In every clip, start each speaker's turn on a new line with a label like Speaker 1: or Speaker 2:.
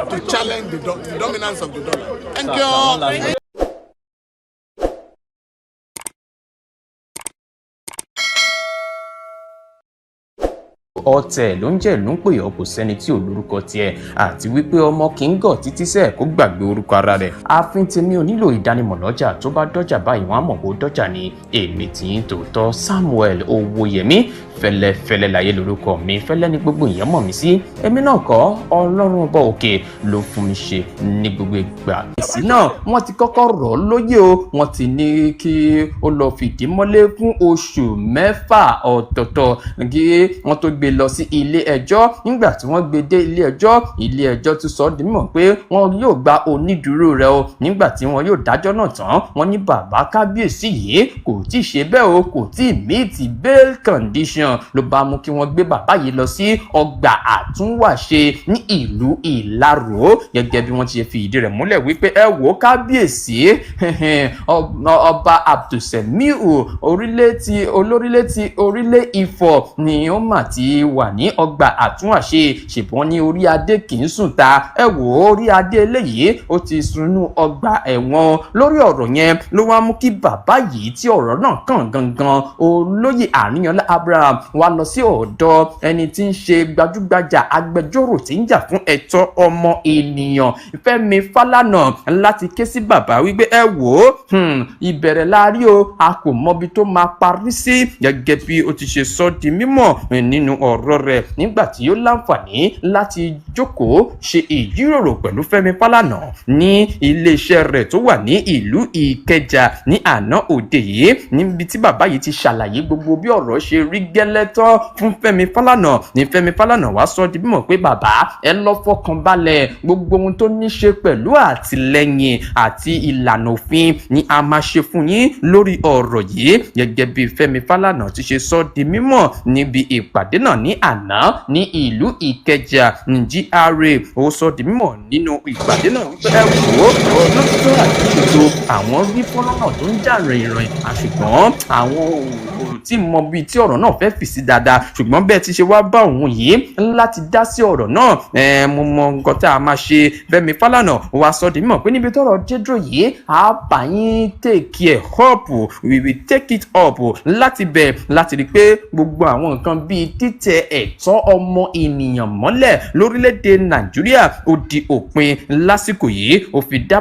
Speaker 1: to challenge the dominance of the dollar. Thank you.
Speaker 2: ọ̀tẹ̀ ló ń jẹ́ ìlú ń pè ọ́ kò sẹ́ni tí ò lórúkọ tiẹ̀ àti wípé ọmọ kì í gọ̀ títí sẹ́ẹ̀ kó gbàgbé orúkọ ara rẹ̀. ààfin tèmi ò nílò ìdánimọ̀ lọ́jà tó bá dọ́jà báyìí wọ́n á mọ̀ pé ó dọ́jà ni èmi tí ń tòótọ́ Samuel Owóyẹmí fẹ́lẹ́fẹ́lẹ́ láyé lórúkọ mi fẹ́lẹ́ ní gbogbo èèyàn mọ̀ mí sí èmi náà kọ́ Ọlọ́run ọba òkè ló fún mi ṣe ní gbogbo ìgbà. èsì náà wọ́n ti kọ́kọ́ rọ̀ ọ́ lóyè o wọ́n ti ní kí ó lọ fìdí mọ́lé fún oṣù 6 ọ̀tọ̀ọ̀tọ̀ kí wọ́n tó gbé lọ sí ilé ẹjọ́. nígbà tí wọ́n gbé dé ilé ẹjọ́ ti sọ ọ́ di mímọ̀ pé wọ́n yóò gba onídùúró rẹ̀ o. nígbà tí wọ́n yóò dájọ́ náà tán wọ́n ní bàbá kábíyèsí yìí kò tí ì ṣe bẹ́ẹ̀ o kò tí ì meet bail condition ló bá mú kí wọ́n gbé bàbá yìí lọ sí ọgbà àtúnwàṣe ní ìlú Ìlaró gẹ́gẹ́ bí wọ́n ti ṣe fi ìdí rẹ̀ múlẹ̀ wípé ẹ wò kábíyèsí ọba Abdulsemiu orílẹ̀ Ifọ̀ ni ó mà ti wà ní ọgbà àtúnwàṣe ṣùgbọ́n ní orí adé kì í sùn ta ẹ wò orí adé eléyìí ó ti sunú ọgbà ẹ̀wọ̀n. lórí ọ̀rọ̀ yẹn ló wá mú kí bàbá yìí tí ọ̀rọ̀ náà kàn gangan olóyè Àríyànlá Abraham wá lọ sí ọ̀dọ̀ ẹni tí ń ṣe gbajúgbajà agbẹjọ́rò tí ń jà fún ẹ̀tọ́ ọmọ ènìyàn Fẹ́mi Fálànà láti ké sí bàbá wípé ẹ wò ó ìbẹ̀rẹ̀ la rí o a kò mọbi tó máa parí sí gẹ́gẹ́ bí ó ti ṣe sọ di mímọ̀ nínú ọ̀rọ̀ rẹ̀ nígbà tí ó láǹfààní láti jókòó ṣe ìjíròrò pẹ̀lú Fẹ́mi Fálànà ní iléeṣẹ́ rẹ̀ tó wà ní ìlú Ìkẹjà ní àná òde yìí níbi tí bàbá yìí ti ṣàlàyé gbogbo bí ọ̀rọ̀ ṣe rí gẹ́lẹ́tọ́ fún Fẹ́mi Fálànà ní Fẹ́mi Fálànà wá sọ di mímọ̀ pé bàbá ẹ lọ fọkàn balẹ̀ gbogbo ohun tó ní ṣe pẹ̀lú àtìlẹ́yìn àti ìlànà òfin ni a máa ṣe fún yín lórí ọ̀rọ̀ yìí gẹ́gẹ́ bí Fẹ́mi Fálànà ti ṣe sọ di mímọ̀ níbi ìpàdé náà ní àná ní ìlú Ìkẹjà ní GRA. ó sọ di mímọ̀ nínú ìpàdé náà wípé ẹ wò ó lóòótọ́ àti ètò àwọn rí fọ́nrán náà tó ń jà rìnrìn àṣùgbọ́n àwọn ò tí mọ bíi tí ọ̀rọ̀ náà fẹ́ fì sí dáadáa ṣùgbọ́n bẹ́ẹ̀ ti ṣe wá bá òun yìí láti dá sí ọ̀rọ̀ náà mo mọ nǹkan tá a máa ṣe. Fẹ́mi Fálànà wá sọ di mímọ̀ pé níbi tọ́rọ̀ dédò yìí á bá yín take it up we will take it up láti bẹ̀ láti rí i pé gbogbo àwọn nǹkan bíi títẹ̀ ẹ̀tọ́ ọmọ ènìyàn mọ́lẹ̀ lórílẹ̀‐èdè Nàìjíríà ó di òpin lásìkò yìí ó fi dá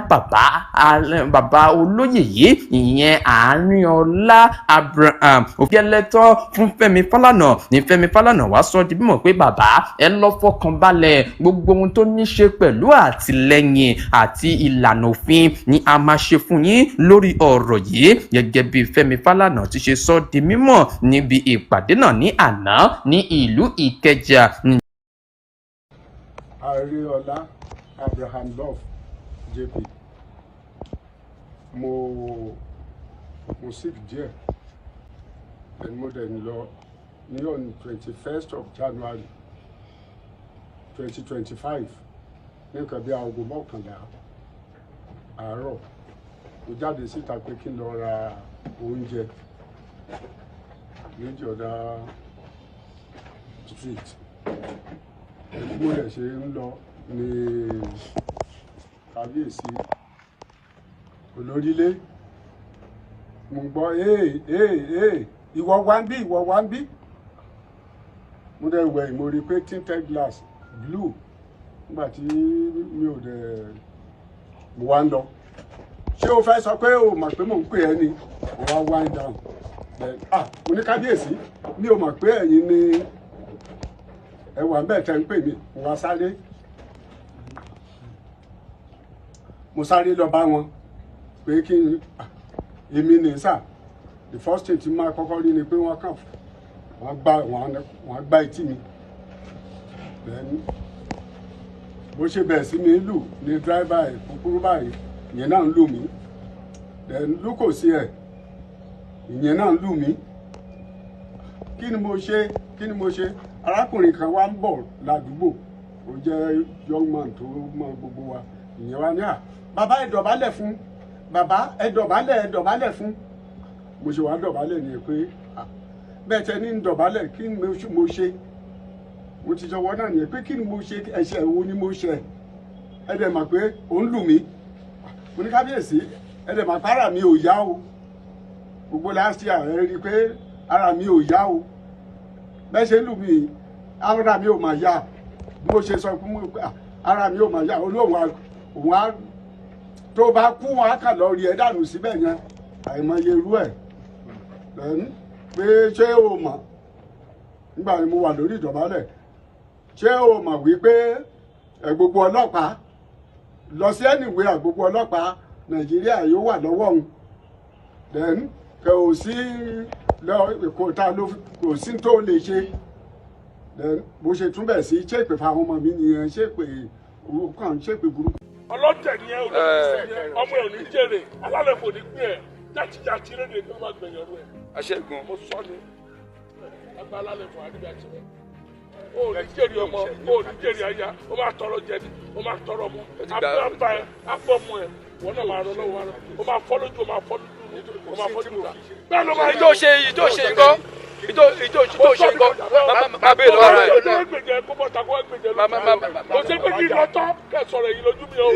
Speaker 2: bàbá olóyè yìí ìyẹn Àríyànlá Abraham ògẹ́lẹ́tọ́ fún Fẹ́mi Fálànà ní Fẹ́mi Fálànà wá sọ di mímọ̀ pé bàbá ẹ lọ fọkàn balẹ̀ gbogbo ohun tó ní ṣe pẹ̀lú àtìlẹ́yìn àti ìlànà òfin ni a máa ṣe fún yín lórí ọ̀rọ̀ yìí gẹ́gẹ́ bí Fẹ́mi Fálànà ti ṣe sọ di mímọ̀ níbi ìpàdé náà ní àná ní ìlú Ìkẹjà.
Speaker 3: Àríyànlá Abraham Love JP mo sick díẹ̀ ẹni mo dẹ̀ ń lọ ní on 21st of January 2025 ní nǹkan bí aago 11 àárọ̀ mo jáde síta pé kí n lọ ra oúnjẹ méjì ọ̀dà street ẹni mo dẹ̀ ṣe ń lọ ní kábíyèsí olórílé mo gbọ́ ìwọ wá ń bí mo dẹ̀ wẹ̀ mo rí pé tinted glass blue nígbà tí mi ò dẹ̀ mo wá ń lọ ṣé o fẹ́ sọ pé o mọ̀ pé mò ń pè ẹ́ ni mo wá wind down mo ní kábíyèsí mi ò mọ̀ pé ẹ̀yin ni ẹ wà ń bẹ̀ tẹ́ ń pè mí mo wá sáré lọ bá wọn pé kí n èmi ní sà the first thing tí máa kọ́kọ́ rí ni pé wọ́n kàn wọ́n gbá etí mi bó ṣe bẹ̀rẹ̀ sí mi lù ní dráìvà ẹ̀ kúkúrú báyìí ìyẹn náà ń lù mí lúkòsí ẹ̀ ìyẹn náà ń lù mí kí ni mo ṣe arákùnrin kan wá ń bọ̀ ládùúgbò ó jẹ́ young man tó mọ gbogbo wa ìyẹn wá ní bàbá ẹ dọ̀bálẹ̀ fún bàbá ẹ dọ̀bálẹ̀ fún mo ṣe wá dọ̀bálẹ̀ ni pé bẹ́ẹ̀ tẹ ní dọ̀bálẹ̀ kí ni mo ṣe mo ti sọ wọ́n náà nìyẹn pé kí ni mo ṣe ẹ̀ṣẹ̀ wo ni mo ṣe ẹ dẹ̀ mọ̀ pé òun lù mí mo ní kábíyèsí ẹ dẹ̀ mọ̀ pé ara mi ò yá o gbogbo láti ààrẹ rí i pé ara mi ò yá o bẹ́ẹ̀ ṣe lù mí ara mi ò máa yá bí mo ṣe sọ fún mi pé ara mi ò máa yá olóhùn òun á tó bá kú wọn á kà lọ rí ẹ dànù síbẹ̀ yẹn àìmọye irú ẹ̀ pé ṣé o mọ̀ nígbà tí mo wà lórí ìdọ̀bálẹ̀ ṣé o mọ̀ wípé gbogbo ọlọ́pàá lọ sí ẹnìwé gbogbo ọlọ́pàá Nàìjíríà yóò wà lọ́wọ́ òun then kò sí kò sí tó lè ṣe then bó ṣe túbẹ̀ sí ṣépè fáwọn ọmọ mi nìyẹn ṣépè kàn ṣépè burúkú.
Speaker 4: ọlọ́tẹ̀ ni ẹ ọmọ ẹ̀ ò ní jèrè alálẹ̀ kò ní gbé ẹ̀ jákèjádé lédè tó máa gbẹ̀yìn ọdún ẹ̀.
Speaker 5: aṣẹ́gun.
Speaker 4: mo sọ ni agbá alálẹ̀ fún adébíyà ti rẹ̀ o ò ní jèrè ọmọ o ò ní jèrè aya o máa tọrọ jẹ ni o máa tọrọ ọmọ abúlé ẹ abọ́mọ ẹ wọn náà máa rọ lọ́wọ́ wa o máa fọ́ lójú o máa fọ́ lójú o máa fọ́ lójú bẹ́ẹ̀ ló máa
Speaker 5: ìjọ ṣe nǹkan ìjọ ṣe nǹkan má bèè lọ́wọ́ rẹ̀.
Speaker 4: mo ṣe pé kí n lọ tọ́ kẹ́ sọ̀rọ̀ èyí lójú mi o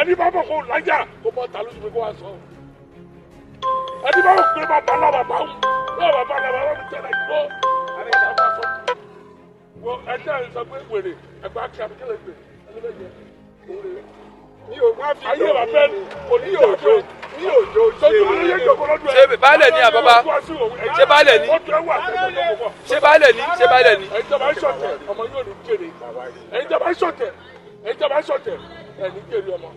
Speaker 4: ẹni bá bọ̀ kó lájà kó bọ́ ta lójú mi kó wá sọ. ẹni bá bọ̀ pé bàbá náà bàbá wù náà bàbá náà bàbá mi tẹ̀lé gbó. ẹjẹ́ ẹ̀ sọ pé wèrè ẹgbẹ́ akẹ́ àbíkẹ́lẹ́ gbè ẹni bẹ́ẹ̀ yẹ wèrè.
Speaker 3: mi ò má fi
Speaker 4: ayé wa bẹ́ẹ̀ ni kò ní òjò
Speaker 5: ṣé baálẹ̀ ni àbábá ṣé baálẹ̀ ni ṣé baálẹ̀ ni ṣé baálẹ̀ ni.
Speaker 4: ẹ̀jọba ìṣọ̀tẹ̀ ọmọ yóò ní jèrè ẹ̀jọba ìṣọ̀tẹ̀ ẹ̀ ní jèrè ọmọ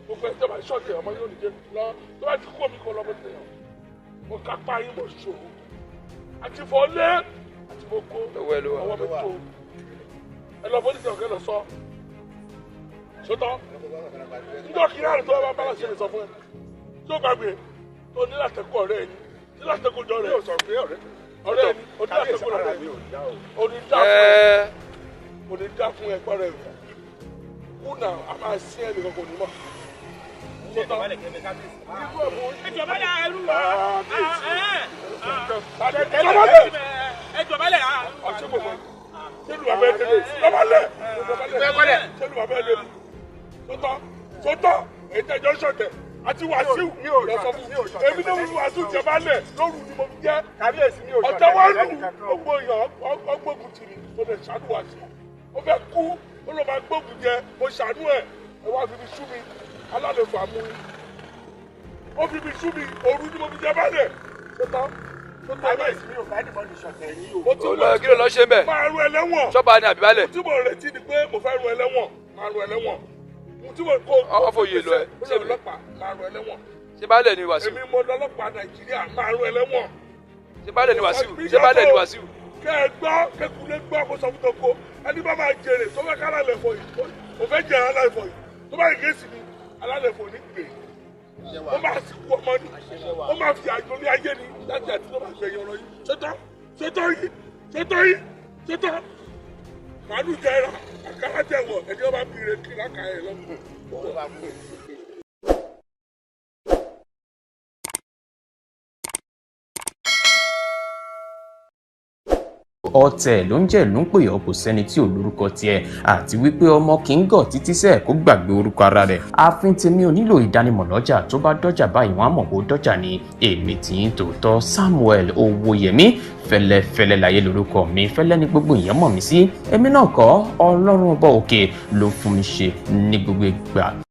Speaker 4: gbogbo ẹ̀jọba ìṣọ̀tẹ̀ ọmọ yóò ní jèrè lọ tó bá ti kú omi kọ́ lọ́mọ tẹ̀yàn mo kápá yín mo ṣòro àti fọlé àti mo kó ọwọ́ mi tó ẹ lọ bọ́dí tẹ̀ ọ̀kẹ́ lọ sọ sótọ́ nígbà kí láàrin tó bá bá láṣẹ lè sọ fún ẹ tó gbàgbé tó ní látẹkọ ọ̀rẹ́ ẹni ní látẹkọ jọ rẹ ọ̀rẹ́ ẹni ó ní látẹkọ ọ̀rẹ́ ẹni ó ní dá fún ẹgbẹ́ rẹ kùnà a máa sí ẹnì kan kò ní mọ̀.
Speaker 6: ìjọba lẹ ẹrú ìjọba lẹ
Speaker 4: ọtí gbogbo sẹlù abẹ lele ìjọba lẹ sẹlù abẹ lele sọtọ ètẹjọ sọtẹ àti Wàsíù lọsọ fún èmi náà wù Wàsíù jẹba lẹ lóru ni mo fi jẹ ọtẹ wa lù ọgbọ yàn ọgbógun tì mí mo lè ṣàánú Wàsíù ó fẹ́ kú ó lọ máa gbógun jẹ mo ṣàánú ẹ wá fi mi sú mi alálẹ̀ fún amúyí ó fi mi sú mi òru ni mo fi jẹba lẹ sọtọ
Speaker 6: kábíyèsí mi ò bá dìbò ní ṣọ̀tẹ̀ yìí
Speaker 5: o. kí ló lọ ṣe bẹ́ẹ̀.
Speaker 4: máa ru ẹlẹ́wọ̀n.
Speaker 5: sọ́ba ni àbíbálẹ̀.
Speaker 4: tí mo retí ni pé mo fẹ́ ru ẹlẹ́wọ̀n máa ru ẹlẹ́wọ̀n. tí mo kó
Speaker 5: ọfọyè lọ ẹ.
Speaker 4: ṣé ọlọ́pàá máa ru ẹlẹ́wọ̀n.
Speaker 5: ṣé baálẹ̀ ni Wàsíù.
Speaker 4: èmi mo lọ́lọ́pàá Nàìjíríà máa ru ẹlẹ́wọ̀n.
Speaker 5: ṣé baálẹ̀ ni Wàsíù. ṣé baálẹ̀ ni Wàsíù.
Speaker 4: kẹ́ ẹ gbọ́ kẹ́kulé gbọ́ kó sọ fún toko ẹni bá máa jèrè tó fẹ́ ká alálẹ̀ fọ yìí mo fẹ́ jẹ alálẹ̀ fọ yìí tó bá yẹ kéésì ni alálẹ̀ fọ ní gbè ó máa sì kú ọmọ ni ó máa fi àjò ní ayé ni láti àti tó máa gbẹ̀yìn ọ̀rọ̀ yìí ṣètò màálù jẹ ẹran àkàrà jẹ wọ ẹni ọba bìrè kí lákàá ẹ lọ́mọ.
Speaker 2: ọ̀tẹ̀ ló ń jẹ́ ló ń pè ọ́ kò sẹ́ni tí ò lórúkọ tiẹ̀ àti wípé ọmọ kì í gọ̀ títí sẹ́ẹ̀ kó gbàgbé orúkọ ara rẹ̀ ààfin tèmi ò nílò ìdánimọ̀ lọ́jà tó bá dọ́jà báyìí wọ́n á mọ̀ pé ó dọ́jà ni èmi tì í tòótọ́ Samuel Owóyẹmí fẹ́lẹ́fẹ́lẹ́ láyé lórúkọ mi fẹ́lẹ́ ní gbogbo èèyàn mọ̀ mí sí èmi náà kọ́ Ọlọ́run ọba òkè ló fún mi ṣe ní gbogbo ìgbà.